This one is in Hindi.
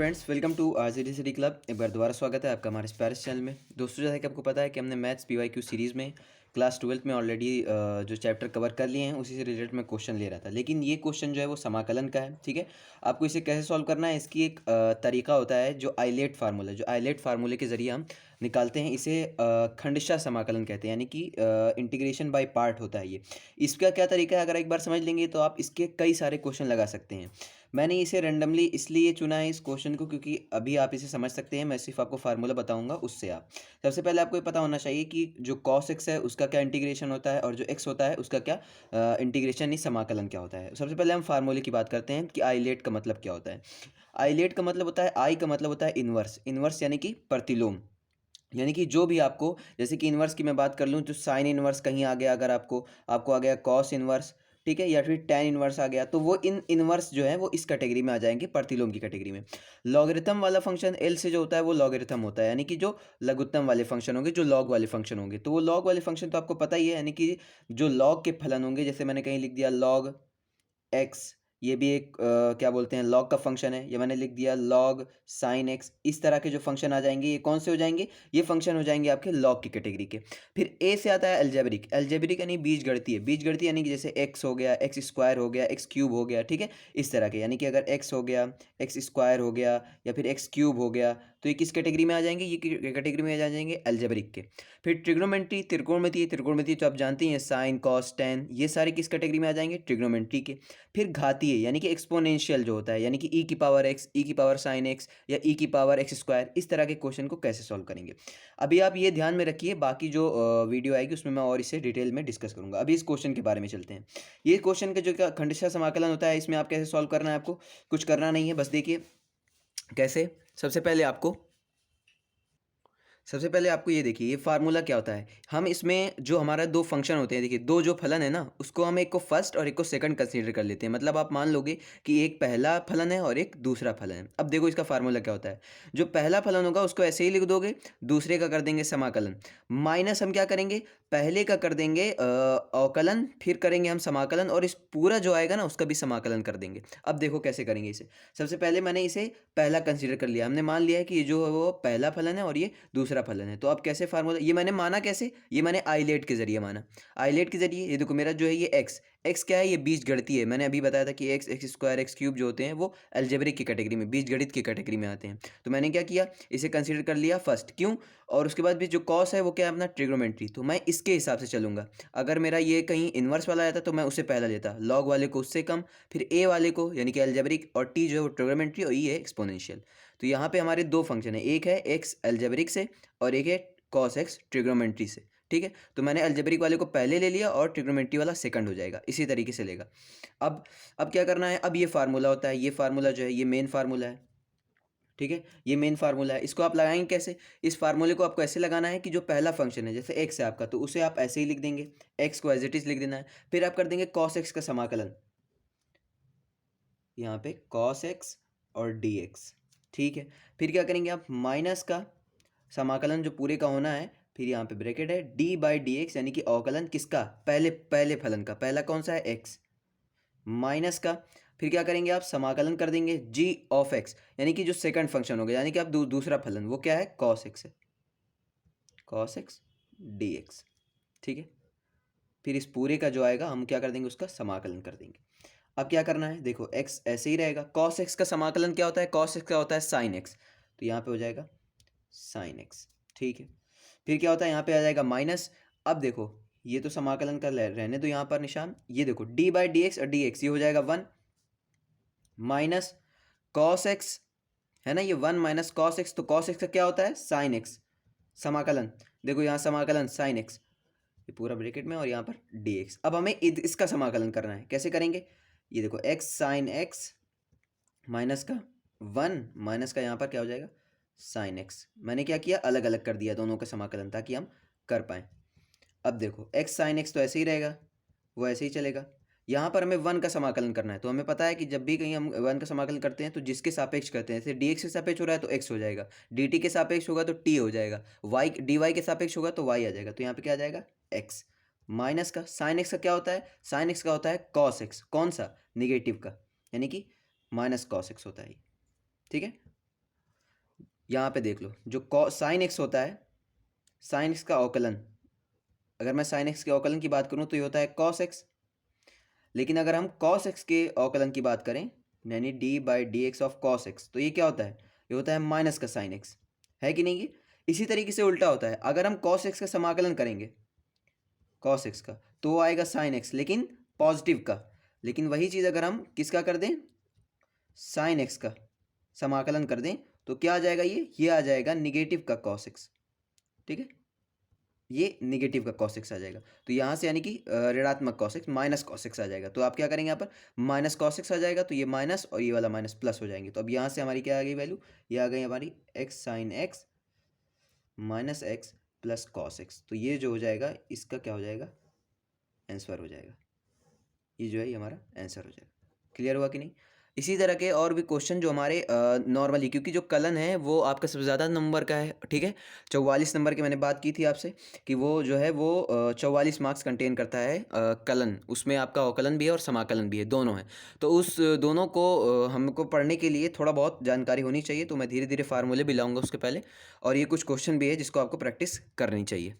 Friends, welcome to RJD city club. एक बार दोबारा स्वागत है आपका हमारे इस प्यारे चैनल में। दोस्तों, जैसा कि आपको पता है कि हमने मैथ्स पीवाईक्यू सीरीज़ में क्लास 12th में ऑलरेडी जो चैप्टर कवर कर लिए हैं उसी से रिलेटेड मैं क्वेश्चन ले रहा था। लेकिन ये क्वेश्चन जो है वो समाकलन का है। ठीक है, आपको इसे कैसे सॉल्व करना है इसकी एक तरीका होता है जो आइलेट फार्मूला, जो आइलेट फार्मूले के ज़रिए हम निकालते हैं। इसे खंडशः समाकलन कहते हैं, यानी कि इंटीग्रेशन बाय पार्ट होता है ये। इसका क्या तरीका है, अगर एक बार समझ लेंगे तो आप इसके कई सारे क्वेश्चन लगा सकते हैं। मैंने इसे रैंडमली इसलिए चुना है इस क्वेश्चन को क्योंकि अभी आप इसे समझ सकते हैं। मैं सिर्फ आपको फार्मूला बताऊंगा, उससे आप सबसे पहले आपको ये पता होना चाहिए कि जो cos x है उसका क्या इंटीग्रेशन होता है और जो x होता है उसका क्या इंटीग्रेशन नहीं समाकलन क्या होता है। सबसे पहले हम फार्मूले की बात करते हैं कि आइलेट का मतलब क्या होता है। आइलेट का मतलब होता है, आई का मतलब होता है इनवर्स। इनवर्स यानी कि प्रतिलोम, यानी कि जो भी आपको, जैसे कि इन्वर्स की मैं बात कर लूँ तो साइन इन्वर्स कहीं आ गया, अगर आपको आपको आ गया कॉस इन्वर्स, ठीक है, या फिर टैन इन्वर्स आ गया, तो वो इन इन्वर्स जो है वो इस कैटेगरी में आ जाएंगे, प्रतिलोम की कैटेगरी में। लॉगरिथम वाला फंक्शन एल से जो होता है वो लॉगरिथम होता है, यानी कि जो लघुत्तम वाले फंक्शन होंगे, जो लॉग वाले फंक्शन होंगे, तो वो लॉग वाले फंक्शन तो आपको पता ही है, यानी कि जो लॉग के फलन होंगे, जैसे मैंने कहीं लिख दिया लॉग एक्स, ये भी एक क्या बोलते हैं, लॉग का फंक्शन है। ये मैंने लिख दिया लॉग साइन एक्स। इस तरह के जो फंक्शन आ जाएंगे ये कौन से हो जाएंगे, ये फंक्शन हो जाएंगे आपके लॉग की कैटेगरी के। फिर ए से आता है एल्जेब्रिक। एल्जेब्रिक यानी बीजगणितीय। बीजगणितीय यानी कि जैसे एक्स हो गया, एक्स स्क्वायर हो गया, एक्स क्यूब हो गया, ठीक है, इस तरह के। यानी कि अगर एक्स हो गया, एक्स स्क्वायर हो गया, या फिर एक्स क्यूब हो गया, तो ये किस कैटेगरी में आ जाएंगे, ये कैटेगरी में आ जाएंगे एल्जेब्रिक के। फिर ट्रिग्नोमेट्री, त्रिकोणमिति। त्रिकोणमिति तो आप जानते हैं, साइन कॉस टेन, ये सारे किस कैटेगरी में आ जाएंगे, ट्रिग्नोमेट्री के। फिर घातीय यानी कि एक्सपोनेंशियल जो होता है, यानी कि ई की पावर एक्स, ई की पावर साइन एक्स, या ई की पावर एक्स स्क्वायर, इस तरह के क्वेश्चन को कैसे सॉल्व करेंगे। अभी आप ये ध्यान में रखिए, बाकी जो वीडियो आएगी उसमें मैं और इसे डिटेल में डिस्कस करूंगा। अभी इस क्वेश्चन के बारे में चलते हैं। ये क्वेश्चन का जो खंडशः समाकलन होता है, इसमें आप कैसे सॉल्व करना है, आपको कुछ करना नहीं है, बस देखिए कैसे। सबसे पहले आपको ये देखिए, ये फार्मूला क्या होता है। हम इसमें जो हमारा दो फंक्शन होते हैं, देखिए दो जो फलन है ना, उसको हम एक को फर्स्ट और एक को सेकंड कंसीडर कर लेते हैं। मतलब आप मान लोगे कि एक पहला फलन है और एक दूसरा फलन है। अब देखो इसका फार्मूला क्या होता है। जो पहला फलन होगा उसको ऐसे ही लिख दोगे, दूसरे का कर देंगे समाकलन, माइनस हम क्या करेंगे, पहले का कर देंगे अवकलन, फिर करेंगे हम समाकलन, और इस पूरा जो आएगा ना उसका भी समाकलन कर देंगे। अब देखो कैसे करेंगे इसे। सबसे पहले मैंने इसे पहला कंसीडर कर लिया, हमने मान लिया है कि ये जो है वो पहला फलन है और ये दूसरा फलन है। तो अब कैसे फार्मूला, ये मैंने माना कैसे, ये मैंने आइलेट के जरिए माना। आइलेट के जरिए ये देखो मेरा जो है ये एक्स, एक्स क्या है, ये बीजगणितीय है। मैंने अभी बताया था कि x, x square, x cube जो होते हैं वो अलजेब्रिक की कैटेगरी में, बीजगणित की कैटेगरी में आते हैं। तो मैंने क्या किया, इसे कंसीडर कर लिया फर्स्ट, क्यों, और उसके बाद भी जो कॉस है वो क्या है अपना ट्रिग्नोमेट्री, तो मैं इसके हिसाब से चलूंगा। अगर मेरा ये कहीं इन्वर्स वाला आता तो मैं उसे पहला लेता, लॉग वाले को उससे कम, फिर ए वाले को यानी कि अलजेब्रिक, और टी जो है वो ट्रिग्नोमेट्री, और ई है एक्सपोनेंशियल। तो यहाँ पे हमारे दो फंक्शन है, एक है एक्स अलजेब्रिक से और एक है कॉस एक्स ट्रिग्नोमेट्री से। ठीक है, तो मैंने अलजेब्रिक वाले को पहले ले लिया और ट्रिग्नोमेट्री वाला सेकंड हो जाएगा, इसी तरीके से लेगा। अब अब क्या करना है, अब ये फार्मूला होता है, ये फार्मूला जो है ये मेन फार्मूला है। ठीक है, ये मेन फार्मूला है, इसको आप लगाएंगे कैसे। इस फार्मूले को आपको ऐसे लगाना है कि जो पहला फंक्शन है, जैसे एक्स है आपका, तो उसे आप ऐसे ही लिख देंगे, एक्स को एज इट इज लिख देना है। फिर आप कर देंगे कॉस एक्स का समाकलन, यहाँ पे कॉस एक्स और डी एक्स। ठीक है, फिर क्या करेंगे आप, माइनस का समाकलन जो पूरे का होना है, फिर यहाँ पे ब्रैकेट है, डी बाई डी एक्स, यानी कि अवकलन किसका, पहले पहले फलन का, पहला कौन सा है एक्स, माइनस का, फिर क्या करेंगे आप, समाकलन कर देंगे जी ऑफ एक्स, यानी कि जो सेकंड फंक्शन होगा, यानी कि आप दूसरा फलन वो क्या है, कॉस एक्स है, कॉस एक्स डी एक्स। ठीक है, फिर इस पूरे का जो आएगा हम क्या कर देंगे, उसका समाकलन कर देंगे। अब क्या करना है, देखो एक्स ऐसे ही रहेगा, कॉस एक्स का समाकलन क्या होता है, कॉस एक्स का होता है साइन एक्स, तो यहाँ पे हो जाएगा साइन एक्स। ठीक है, फिर क्या होता है, यहाँ पे आ जाएगा माइनस। अब देखो ये तो समाकलन का रहने दो यहाँ पर निशान, ये देखो डी बाई डी एक्स और डी एक्स, ये हो जाएगा वन, माइनस कॉस एक्स, है ना, ये वन माइनस कॉस एक्स, तो कॉस एक्स का क्या होता है, साइन एक्स, समाकलन, देखो यहाँ समाकलन साइन एक्स, ये पूरा ब्रैकेट में, और यहाँ पर डी एक्स। अब हमें इसका समाकलन करना है, कैसे करेंगे, ये देखो एक्स साइन एक्स माइनस का वन, माइनस का यहाँ पर क्या हो जाएगा, साइन एक्स। मैंने क्या किया, अलग अलग कर दिया दोनों का समाकलन ताकि हम कर पाएँ। अब देखो एक्स साइन एक्स तो ऐसे ही रहेगा, वो ऐसे ही चलेगा। यहाँ पर हमें वन का समाकलन करना है, तो हमें पता है कि जब भी कहीं हम वन का समाकलन करते हैं तो जिसके सापेक्ष करते हैं, जैसे डी एक्स के सापेक्ष हो रहा है तो एक्स हो जाएगा, डी टी के सापेक्ष होगा तो टी हो जाएगा, वाई डी वाई के सापेक्ष होगा तो वाई आ जाएगा, तो यहाँ पे क्या आ जाएगा एक्स, माइनस का साइन एक्स का क्या होता है, साइन एक्स का होता है कॉस एक्स, कौन सा, निगेटिव का, यानी कि माइनस कॉस एक्स होता है। ठीक है, यहाँ पे देख लो, जो साइन एक्स होता है, साइन एक्स का अवकलन, अगर मैं साइन एक्स के अवकलन की बात करूँ तो ये होता है कॉस एक्स। लेकिन अगर हम कॉस एक्स के अवकलन की बात करें, यानी D by D x of cos x, तो ये क्या होता है? ये होता है माइनस का साइन एक्स, है कि नहीं? ये इसी तरीके से उल्टा होता है, अगर हम कॉस एक्स का समाकलन करेंगे, कॉस एक्स का, तो वो आएगा साइन एक्स, लेकिन पॉजिटिव का। लेकिन वही चीज़ अगर हम किसका कर दें, साइन एक्स का समाकलन कर दें, तो क्या आ जाएगा? ये आ जाएगा निगेटिव का कॉस एक्स। ठीक है, ये निगेटिव का कॉस एक्स आ जाएगा। तो यहाँ से यानी कि ऋणात्मक cos x minus cos x आ जाएगा। तो आप क्या करेंगे यहाँ पर, माइनस कॉस एक्स आ जाएगा, तो ये माइनस और ये वाला माइनस प्लस हो जाएंगे। तो अब यहाँ से हमारी क्या आ गई वैल्यू, ये आ गई हमारी x sine x minus x plus cos x. तो ये जो हो जाएगा, इसका क्या हो जाएगा, आंसर हो जाएगा। ये जो है ये हमारा आंसर हो जाएगा। क्लियर हुआ कि नहीं? इसी तरह के और भी क्वेश्चन जो हमारे नॉर्मली, क्योंकि जो कलन है वो आपका सबसे ज़्यादा नंबर का है, ठीक है, 44 नंबर की मैंने बात की थी आपसे कि वो जो है वो 44 मार्क्स कंटेन करता है कलन। उसमें आपका अवकलन भी है और समाकलन भी है, दोनों है। तो उस दोनों को हमको पढ़ने के लिए थोड़ा बहुत जानकारी होनी चाहिए। तो मैं धीरे धीरे फार्मूले भी लाऊंगा उसके पहले, और ये कुछ क्वेश्चन भी है जिसको आपको प्रैक्टिस करनी चाहिए।